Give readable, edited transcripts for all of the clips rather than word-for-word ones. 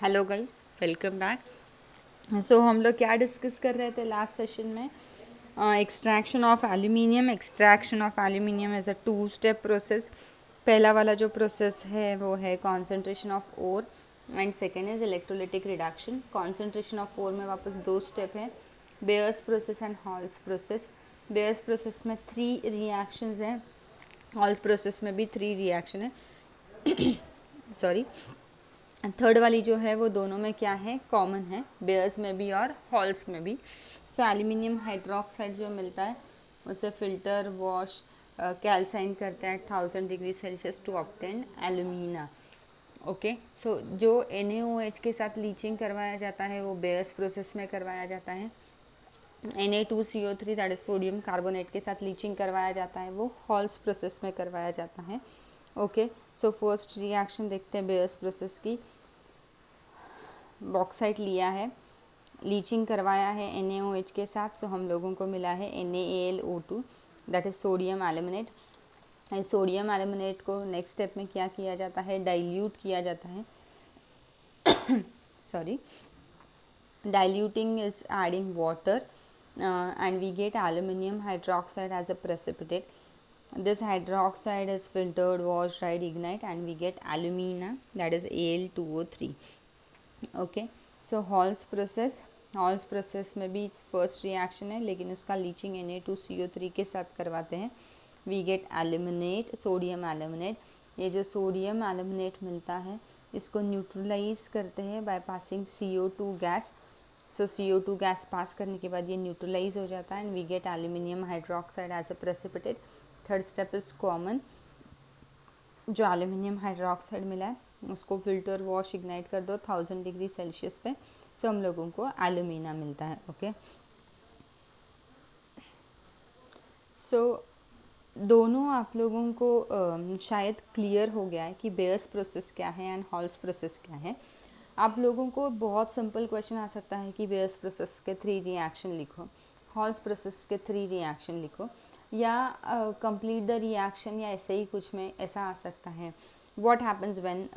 Hello guys, welcome back. So हम लोग क्या डिस्कस कर रहे थे लास्ट सेशन में? Extraction of aluminium. Extraction of aluminium as a 2 step process. पहला वाला जो प्रोसेस है वो है concentration of ore and second is electrolytic reduction. Concentration of ore में वापस 2 स्टेप है, Bayer's process and Hall's process. Bayer's process में 3 रिएक्शंस हैं, हॉल्स प्रोसेस में भी 3 रिएक्शन है। सॉरी, थर्ड वाली जो है वो दोनों में क्या है, कॉमन है, बेयर्स में भी और हॉल्स में भी। सो एल्यूमिनियम हाइड्रोक्साइड जो मिलता है उसे फिल्टर वॉश कैल्साइन करते हैं 1000 degree Celsius to obtain alumina. Okay, so जो NaOH के साथ लीचिंग करवाया जाता है वो बेयर्स प्रोसेस में करवाया जाता है। Na2CO3 that is sodium carbonate के साथ लीचिंग करवाया जाता है वो हॉल्स प्रोसेस में करवाया जाता है। ओके, सो फर्स्ट रिएक्शन देखते हैं बेयर्स प्रोसेस की। बॉक्साइट लिया है, लीचिंग करवाया है NaOH के साथ, सो हम लोगों को मिला है NaAlO2 that is sodium aluminate. इस सोडियम एल्यूमिनेट को नेक्स्ट स्टेप में क्या किया जाता है, डाइल्यूट किया जाता है। Sorry, diluting is adding water and we get aluminium hydroxide as a precipitate. This hydroxide is filtered, washed, dried, ignite and we get alumina that is Al2O3. Okay, so Hall's process में भी first reaction है लेकिन उसका leaching Na2CO3 के साथ करवाते हैं। We get aluminate, sodium aluminate. ये जो सोडियम एल्यूमिनेट मिलता है इसको न्यूट्रलाइज करते हैं by passing CO2 gas. So CO2 gas pass करने के बाद ये न्यूट्रलाइज हो जाता है and we get aluminium hydroxide as a precipitate. Third step is common, जो एल्यूमिनियम हाइड्रोक्साइड मिला है उसको फिल्टर वॉश इग्नाइट कर दो 1000 डिग्री सेल्सियस पे, सो हम लोगों को एल्यूमिना मिलता है। ओके, सो दोनों आप लोगों को शायद क्लियर हो गया है कि बेयर्स प्रोसेस क्या है एंड हॉल्स प्रोसेस क्या है। आप लोगों को बहुत सिंपल क्वेश्चन आ सकता है कि बेयर्स प्रोसेस के 3 रिएक्शन लिखो, हॉल्स प्रोसेस के 3 रिएक्शन लिखो, या कंप्लीट द रिएक्शन, या ऐसे ही कुछ में ऐसा आ सकता है what happens when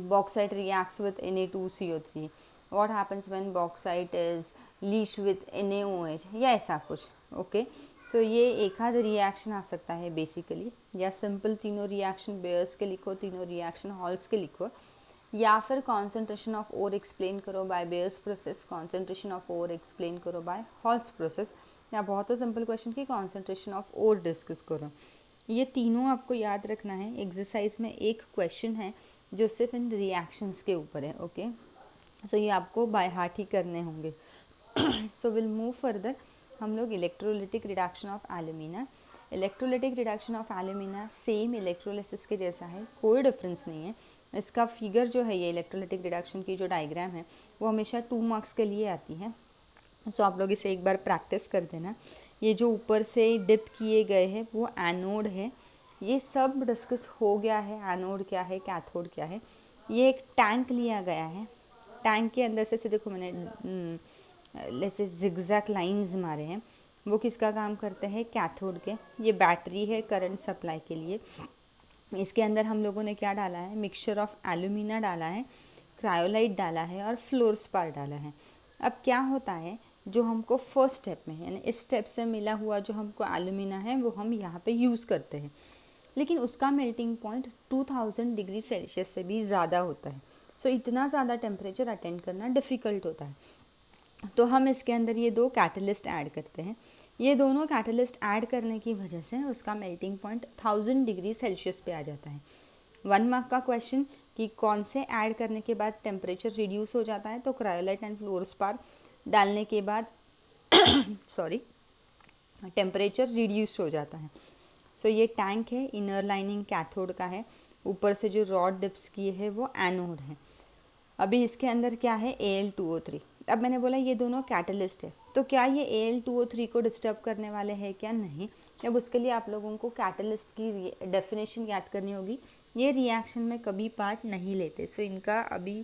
bauxite reacts with Na2CO3, what happens when bauxite is leached with NaOH, या ऐसा कुछ। ओके, सो ये एक आध रिएक्शन आ सकता है बेसिकली, या सिंपल तीनों रिएक्शन बेयर्स के लिखो, तीनों रिएक्शन हॉल्स के लिखो, या फिर कॉन्सेंट्रेशन ऑफ ओर एक्सप्लेन करो by Bayer's process, concentration of ore explain करो बाय हॉल्स प्रोसेस, या बहुत ही सिंपल क्वेश्चन की कॉन्सेंट्रेशन ऑफ ओर डिस्कस करो। ये तीनों आपको याद रखना है। एक्सरसाइज में एक क्वेश्चन है जो सिर्फ इन रिएक्शंस के ऊपर है। ओके, सो ये आपको बाय हार्ट ही करने होंगे। So will move further. हम लोग electrolytic reduction of alumina. Electrolytic reduction of alumina same electrolysis के जैसा है, कोई डिफरेंस नहीं है। इसका फिगर जो है, ये इलेक्ट्रोलिटिक रिडक्शन की जो डायग्राम है वो हमेशा 2 मार्क्स के लिए आती है। सो आप लोग इसे एक बार प्रैक्टिस कर देना। ये जो ऊपर से डिप किए गए हैं वो एनोड है, ये सब डिस्कस हो गया है। एनोड क्या है, कैथोड क्या है। ये एक टैंक लिया गया है, टैंक के अंदर से देखो मैंने जैसे जिगजैग लाइंस मारे हैं, वो किसका काम करते हैं, कैथोड के। ये बैटरी है करंट सप्लाई के लिए। इसके अंदर हम लोगों ने क्या डाला है, मिक्सचर ऑफ एल्यूमिना डाला है, क्रायोलाइट डाला है और फ्लोरस्पार डाला है। अब क्या होता है, जो हमको फर्स्ट स्टेप में यानी इस स्टेप से मिला हुआ जो हमको एल्यूमिना है वो हम यहाँ पे यूज़ करते हैं, लेकिन उसका मेल्टिंग पॉइंट 2000 डिग्री सेल्सियस से भी ज़्यादा होता है। सो इतना ज़्यादा टेम्परेचर अटेंड करना डिफ़िकल्ट होता है। तो हम इसके अंदर ये 2 कैटलिस्ट ऐड करते हैं। ये दोनों कैटलिस्ट ऐड करने की वजह से उसका मेल्टिंग पॉइंट 1000 डिग्री सेल्सियस पे आ जाता है। 1 मार्क का क्वेश्चन कि कौन से ऐड करने के बाद टेम्परेचर रिड्यूस हो जाता है, तो क्रायोलाइट एंड फ्लोरस्पार डालने के बाद सॉरी टेम्परेचर रिड्यूस हो जाता है। सो ये टैंक है, इनर लाइनिंग कैथोड का है, ऊपर से जो रॉड डिप्स किए है वो एनोड है। अभी इसके अंदर क्या है, Al2O3। अब मैंने बोला ये दोनों कैटलिस्ट है, तो क्या ये Al2O3 को डिस्टर्ब करने वाले हैं क्या, नहीं। अब उसके लिए आप लोगों को कैटलिस्ट की डेफिनेशन याद करनी होगी। ये रिएक्शन में कभी पार्ट नहीं लेते, सो इनका अभी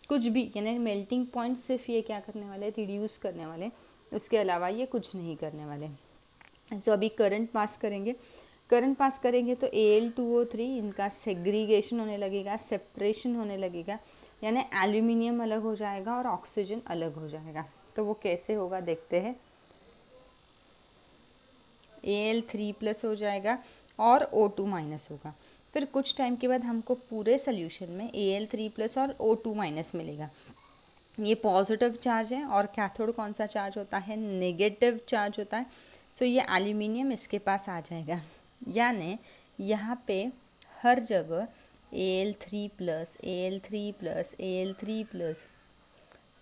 कुछ भी यानी मेल्टिंग पॉइंट सिर्फ ये क्या करने वाले, रिड्यूस करने वाले, उसके अलावा ये कुछ नहीं करने वाले। सो अभी करंट पास करेंगे, करंट पास करेंगे तो Al2O3 इनका सेग्रीगेशन होने लगेगा, सेपरेशन होने लगेगा। यानी एल्यूमिनियम अलग हो जाएगा और ऑक्सीजन अलग हो जाएगा। तो वो कैसे होगा देखते हैं। Al3+ हो जाएगा और O2- होगा। फिर कुछ टाइम के बाद हमको पूरे सोल्यूशन में Al3+ और O2- मिलेगा। ये पॉजिटिव चार्ज है और कैथोड कौन सा चार्ज होता है, नेगेटिव चार्ज होता है। सो ये एल्यूमिनियम इसके पास आ जाएगा, यानी यहाँ पे हर जगह Al3+, Al3+, Al3+,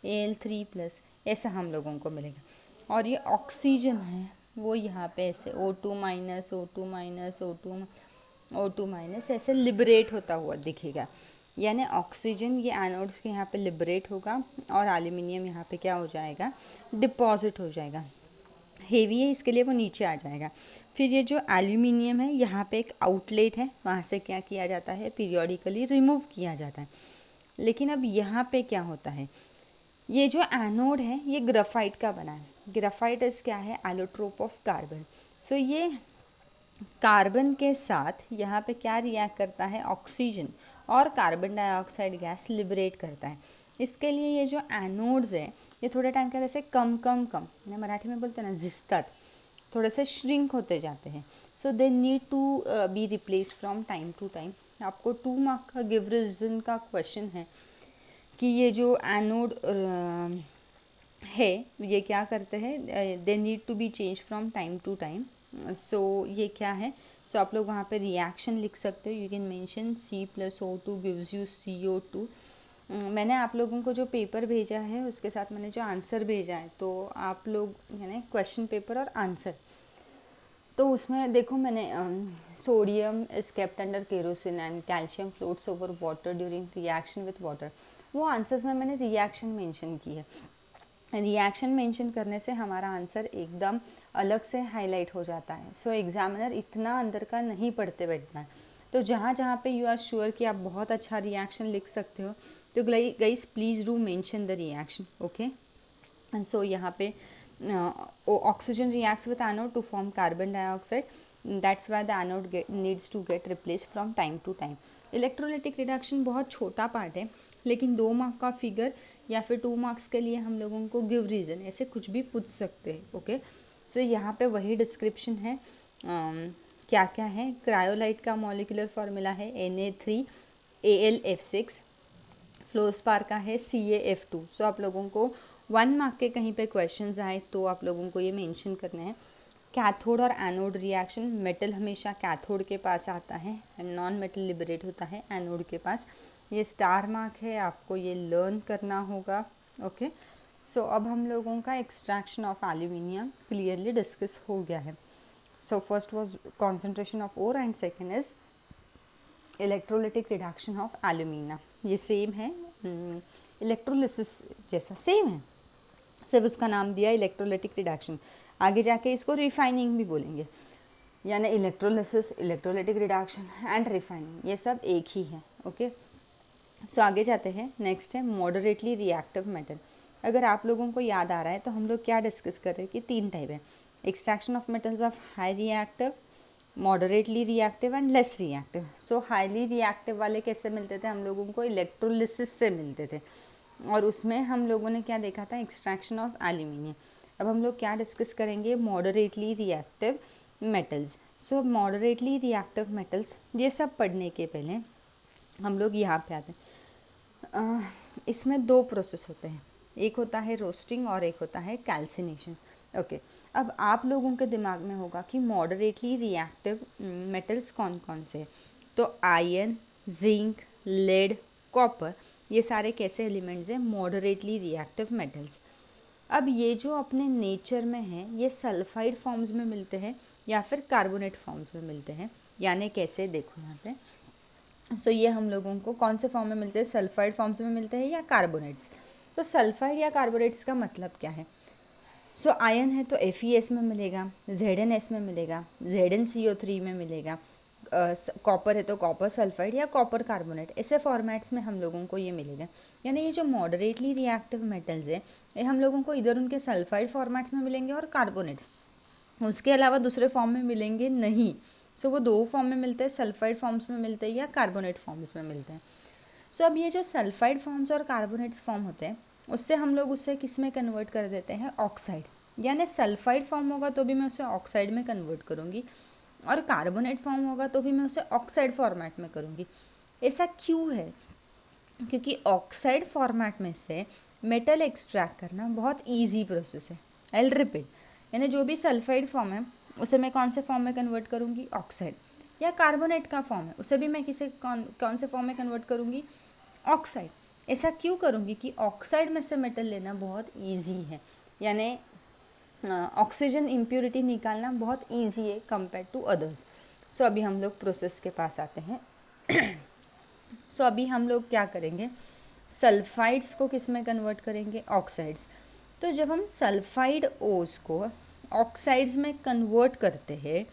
Al3+ ऐसा हम लोगों को मिलेगा। और ये ऑक्सीजन है वो यहाँ पे ऐसे O2-, O2-, O2-, ऐसे लिबरेट होता हुआ दिखेगा। यानी ऑक्सीजन ये एनोड्स के यहाँ पे लिबरेट होगा और एल्यूमिनियम यहाँ पे क्या हो जाएगा, डिपॉजिट हो जाएगा। हेवी है इसके लिए वो नीचे आ जाएगा। फिर ये जो एल्यूमिनियम है यहाँ पे एक आउटलेट है, वहाँ से क्या किया जाता है, पीरियोडिकली रिमूव किया जाता है। लेकिन अब यहाँ पे क्या होता है, ये जो एनोड है ये ग्राफाइट का बना है। ग्राफाइट इस क्या है, एलोट्रोप ऑफ कार्बन। सो ये कार्बन के साथ यहाँ पे क्या रिएक्ट करता है, ऑक्सीजन और कार्बन डाइऑक्साइड गैस लिबरेट करता है। इसके लिए ये जो एनोड्स है ये थोड़े टाइम के बाद ऐसे कम कम कम, मराठी में बोलते हैं ना जिस्तात, थोड़े से श्रिंक होते जाते हैं। So they need to be replaced from time to time. आपको 2 मार्क का गिव रीजन का क्वेश्चन है कि ये जो एनोड है ये क्या करते हैं, they need to be change from time to time. So ये क्या है, सो आप लोग वहाँ पे रिएक्शन लिख सकते हो। You can mention C+O2 gives you CO2। मैंने आप लोगों को जो पेपर भेजा है उसके साथ मैंने जो आंसर भेजा है, तो आप लोग यानी क्वेश्चन पेपर और आंसर, तो उसमें देखो मैंने sodium is kept under kerosene and calcium floats over water during reaction with water, वो आंसर्स में मैंने रिएक्शन मेंशन की है। रिएक्शन मेंशन करने से हमारा आंसर एकदम अलग से हाईलाइट हो जाता है। सो एग्जामिनर इतना अंदर का नहीं पढ़ते बैठना है। तो जहाँ जहाँ पे यू आर श्योर कि आप बहुत अच्छा रिएक्शन लिख सकते हो, तो guys please do mention the reaction, okay. So यहाँ पे oxygen reacts with anode to form carbon dioxide. That's why the anode needs to get replaced from time to time. Electrolytic reduction बहुत छोटा part है, लेकिन 2 mark का figure या फिर 2 marks के लिए हम लोगों को गिव रीज़न ऐसे कुछ भी पूछ सकते हैं, ओके। सो यहाँ पे वही डिस्क्रिप्शन है, क्या क्या है। क्रायोलाइट का मॉलिक्यूलर फार्मूला है Na3Al(F6), फ्लोस्पार का है CaF2। सो आप लोगों को 1 मार्क के कहीं पे क्वेश्चंस आए तो आप लोगों को ये मेंशन करना है। कैथोड और एनोड रिएक्शन, मेटल हमेशा कैथोड के पास आता है एंड नॉन मेटल लिबरेट होता है एनोड के पास। ये स्टार मार्क है, आपको ये लर्न करना होगा, ओके। सो अब हम लोगों का extraction of aluminium clearly discuss हो गया है। So first was concentration of ore and second is electrolytic reduction of alumina. ये सेम है, इलेक्ट्रोलिसिस जैसा सेम है, सिर्फ उसका नाम दिया इलेक्ट्रोलिटिक रिडक्शन। आगे जाके इसको रिफाइनिंग भी बोलेंगे, यानी electrolysis, electrolytic reduction and refining ये सब एक ही है, ओके। सो आगे जाते हैं। नेक्स्ट है मॉडरेटली रिएक्टिव मेटल। अगर आप लोगों को याद आ रहा है तो हम लोग क्या डिस्कस कर रहे हैं कि 3 टाइप है, extraction of metals of high reactive, moderately reactive and less reactive. So highly reactive वाले कैसे मिलते थे हम लोगों को, इलेक्ट्रोलिसिस से मिलते थे, और उसमें हम लोगों ने क्या देखा था, एक्सट्रैक्शन ऑफ एल्यूमिनियम। अब हम लोग क्या डिस्कस करेंगे, मॉडरेटली रिएक्टिव मेटल्स। सो मॉडरेटली रिएक्टिव मेटल्स ये सब पढ़ने के पहले हम लोग यहाँ पे आते हैं। इसमें 2 प्रोसेस होते हैं, एक होता है रोस्टिंग और एक होता है कैल्सिनेशन, ओके। अब आप लोगों के दिमाग में होगा कि मॉडरेटली रिएक्टिव मेटल्स कौन कौन से हैं, तो आयरन, जिंक, लेड, कॉपर, ये सारे कैसे एलिमेंट्स हैं, मॉडरेटली रिएक्टिव मेटल्स। अब ये जो अपने नेचर में है ये सल्फाइड फॉर्म्स में मिलते हैं या फिर कार्बोनेट फॉर्म्स में मिलते हैं, यानी कैसे, देखो यहाँ पे। सो ये हम लोगों को कौन से फॉर्म में मिलते हैं, सल्फाइड फॉर्म्स में मिलते हैं या कार्बोनेट्स। तो सल्फाइड या कार्बोनेट्स का मतलब क्या है, सो आयन है तो FeS में मिलेगा, ZnS में मिलेगा, ZnCO3 में मिलेगा, कॉपर है तो कॉपर सल्फाइड या कॉपर कार्बोनेट, ऐसे फॉर्मेट्स में हम लोगों को ये मिलेगा। यानी ये जो मॉडरेटली रिएक्टिव मेटल्स है ये हम लोगों को इधर उनके सल्फाइड फॉर्मेट्स में मिलेंगे और कार्बोनेट्स, उसके अलावा दूसरे फॉर्म में मिलेंगे नहीं। सो वो 2 फॉर्म में मिलते हैं, सल्फाइड फॉर्म्स में मिलते हैं या कार्बोनेट फॉर्म्स में मिलते हैं। सो अब ये जो सल्फाइड फॉर्म्स और कार्बोनेट्स फॉर्म होते हैं उससे हम लोग उसे किस में कन्वर्ट कर देते हैं, ऑक्साइड, यानी सल्फाइड फॉर्म होगा तो भी मैं उसे ऑक्साइड में कन्वर्ट करूँगी और कार्बोनेट फॉर्म होगा तो भी मैं उसे ऑक्साइड फॉर्मेट में करूँगी। ऐसा क्यों है? क्योंकि ऑक्साइड फॉर्मेट में से मेटल एक्सट्रैक्ट करना बहुत इजी प्रोसेस है। आई विल रिपीट, यानी जो भी सल्फाइड फॉर्म है उसे मैं कौन से फॉर्म में कन्वर्ट करूँगी, ऑक्साइड, या कार्बोनेट का फॉर्म है उसे भी मैं किसे कौन से फॉर्म में कन्वर्ट करूँगी, ऑक्साइड। ऐसा क्यों करूँगी कि ऑक्साइड में से मेटल लेना बहुत ईजी है, यानी ऑक्सीजन इम्प्योरिटी निकालना बहुत ईजी है कंपेयर टू अदर्स। सो अभी हम लोग प्रोसेस के पास आते हैं। सो अभी हम लोग क्या करेंगे, सल्फाइड्स को किस में कन्वर्ट करेंगे, ऑक्साइड्स। तो जब हम सल्फाइड ओस को ऑक्साइड्स में कन्वर्ट करते हैं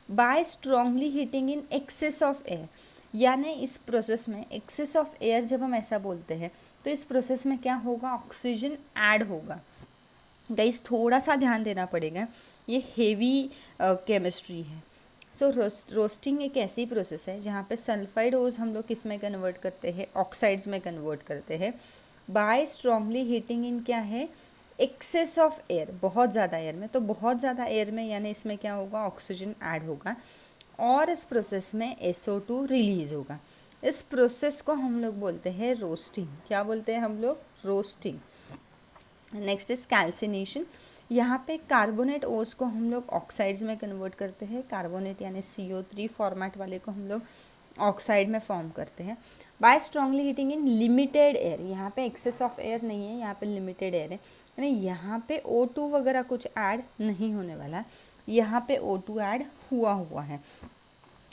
by strongly heating in excess of air, यानी इस प्रोसेस में एक्सेस ऑफ एयर जब हम ऐसा बोलते हैं तो इस प्रोसेस में क्या होगा, ऑक्सीजन ऐड होगा। गाइस थोड़ा सा ध्यान देना पड़ेगा, ये हेवी केमिस्ट्री है। सो रोस्टिंग एक ऐसी प्रोसेस है जहाँ पे सल्फाइड ओज हम लोग किस में कन्वर्ट करते हैं, ऑक्साइड्स में कन्वर्ट करते हैं बाय स्ट्रांगली हीटिंग इन, क्या है, एक्सेस ऑफ एयर, बहुत ज़्यादा एयर में। तो बहुत ज़्यादा एयर में यानी इसमें क्या होगा, ऑक्सीजन ऐड होगा और इस प्रोसेस में SO2 रिलीज होगा। इस प्रोसेस को हम लोग बोलते हैं रोस्टिंग। क्या बोलते हैं हम लोग, रोस्टिंग। Next is calcination. यहाँ पे कार्बोनेट ओस को हम लोग ऑक्साइड्स में कन्वर्ट करते हैं, कार्बोनेट यानी CO3 फॉर्मेट वाले को हम लोग ऑक्साइड में फॉर्म करते हैं by strongly heating in limited air. यहाँ पे एक्सेस ऑफ एयर नहीं है, यहाँ पे लिमिटेड एयर है, यानी यहाँ पे O2 वगैरह कुछ ऐड नहीं होने वाला, यहाँ पे O2 ऐड हुआ है।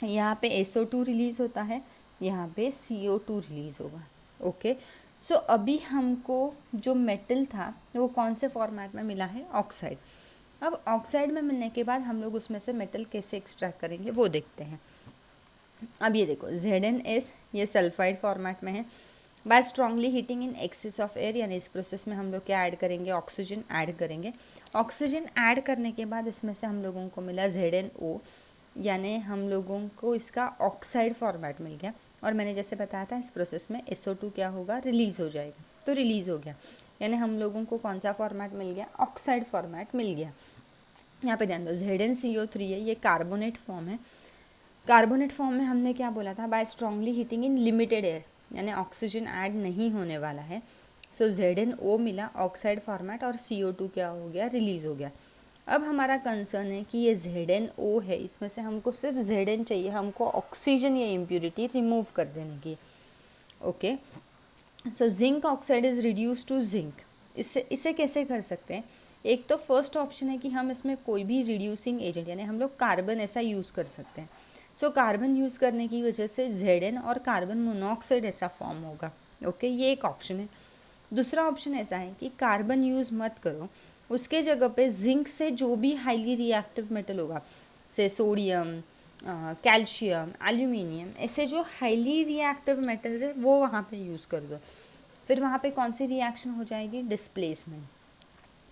यहाँ पे SO2 रिलीज़ होता है, यहाँ पे CO2 रिलीज़ होगा। ओके, सो अभी हमको जो मेटल था वो कौन से फॉर्मेट में मिला है, ऑक्साइड। अब ऑक्साइड में मिलने के बाद हम लोग उसमें से मेटल कैसे एक्सट्रैक्ट करेंगे वो देखते हैं। अब ये देखो ZnS, ये सल्फाइड फॉर्मेट में है। By strongly heating in excess of air, यानी इस प्रोसेस में हम लोग क्या ऐड करेंगे, ऑक्सीजन ऐड करेंगे। ऑक्सीजन ऐड करने के बाद इसमें से हम लोगों को मिला ZnO, यानी हम लोगों को इसका ऑक्साइड फॉर्मेट मिल गया। और मैंने जैसे बताया था इस प्रोसेस में SO2 क्या होगा, रिलीज़ हो जाएगा, तो रिलीज़ हो गया, यानी हम लोगों को कौन सा फॉर्मेट मिल गया, ऑक्साइड फॉर्मेट मिल गया। यहाँ पे ध्यान दो, ZnCO3 है, ये कार्बोनेट फॉर्म है। कार्बोनेट फॉर्म में हमने क्या बोला था, by strongly heating in limited air, यानी ऑक्सीजन ऐड नहीं होने वाला है। सो ZnO मिला ऑक्साइड फॉर्मेट और CO2 क्या हो गया, रिलीज़ हो गया। अब हमारा कंसर्न है कि ये ZnO है, इसमें से हमको सिर्फ Zn चाहिए, हमको ऑक्सीजन या इम्प्योरिटी रिमूव कर देने की। Okay, so zinc oxide is reduce to zinc. इसे कैसे कर सकते हैं, एक तो फर्स्ट ऑप्शन है कि हम इसमें कोई भी रिड्यूसिंग एजेंट यानी हम लोग कार्बन ऐसा यूज़ कर सकते हैं। सो कार्बन यूज़ करने की वजह से Zn और कार्बन मोनोऑक्साइड ऐसा फॉर्म होगा। ओके, ये एक ऑप्शन है। दूसरा ऑप्शन ऐसा है कि कार्बन यूज़ मत करो, उसके जगह पे जिंक से जो भी हाईली रिएक्टिव मेटल होगा, से सोडियम, कैल्शियम, एल्यूमिनियम, ऐसे जो हाईली रिएक्टिव मेटल्स है वो वहाँ पे यूज़ कर दो। फिर वहाँ पे कौन सी रिएक्शन हो जाएगी, displacement.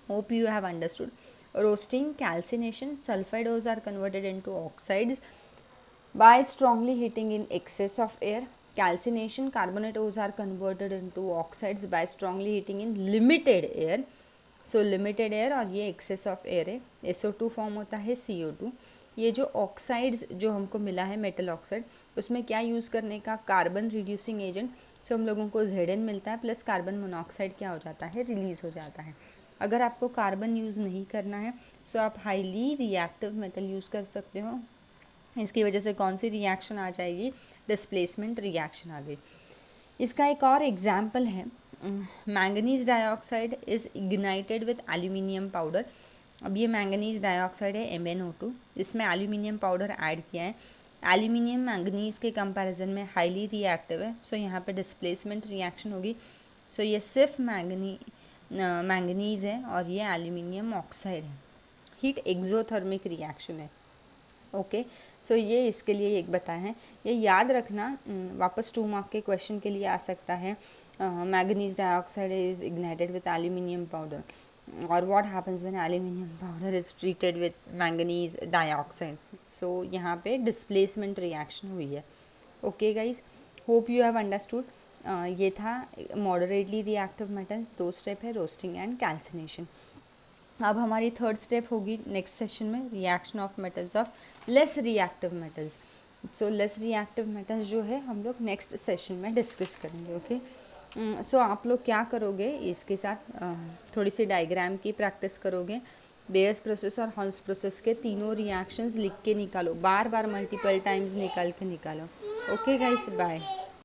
Hope you have understood. Roasting, calcination, sulphide ores are converted into oxides by strongly heating in excess of air. Calcination, carbonate ores are converted into oxides by strongly heating in limited air. So limited air और ये excess of air है, SO2 form होता है, CO2। ये जो oxides जो हमको मिला है मेटल ऑक्साइड, उसमें क्या यूज़ करने का, कार्बन रिड्यूसिंग एजेंट। सो हम लोगों को Zn मिलता है प्लस कार्बन मोनोऑक्साइड क्या हो जाता है, रिलीज़ हो जाता है। अगर आपको कार्बन यूज़ नहीं करना है सो आप हाईली रिएक्टिव मेटल यूज़ कर सकते हो। इसकी वजह से कौन सी रिएक्शन आ जाएगी, डिस्प्लेसमेंट रिएक्शन आ गई। इसका एक और एग्जाम्पल है, manganese dioxide is ignited with aluminium powder. अब ये मैंगनीज डाइऑक्साइड है MnO2, इसमें एल्यूमिनियम पाउडर ऐड किया है। एल्यूमिनियम मैंगनीज के कंपैरिजन में हाईली रिएक्टिव है, सो यहाँ पे डिस्प्लेसमेंट रिएक्शन होगी। सो ये सिर्फ मैंगनीज है और ये एल्यूमिनियम ऑक्साइड है, हीट एक्सोथर्मिक रिएक्शन है। ओके, सो ये इसके लिए एक बताया है, ये याद रखना, वापस 2 मार्क के क्वेश्चन के लिए आ सकता है। Manganese dioxide is ignited with aluminium powder, और what happens when aluminium powder is treated with manganese dioxide. So यहाँ पे डिस्प्लेसमेंट रिएक्शन हुई है। Okay guys, hope you have understood. ये था मॉडरेटली रिएक्टिव मेटल्स, 2 स्टेप है रोस्टिंग एंड कैल्सिनेशन। अब हमारी थर्ड स्टेप होगी नेक्स्ट सेशन में reaction of metals of less reactive metals. So less reactive metals जो है हम लोग नेक्स्ट सेशन में डिस्कस करेंगे। ओके, सो आप लोग क्या करोगे इसके साथ थोड़ी सी डायग्राम की प्रैक्टिस करोगे। बेयर्स प्रोसेस और हॉल्स प्रोसेस के तीनों रिएक्शंस लिख के निकालो, बार बार मल्टीपल टाइम्स निकाल के निकालो। Okay guys, bye.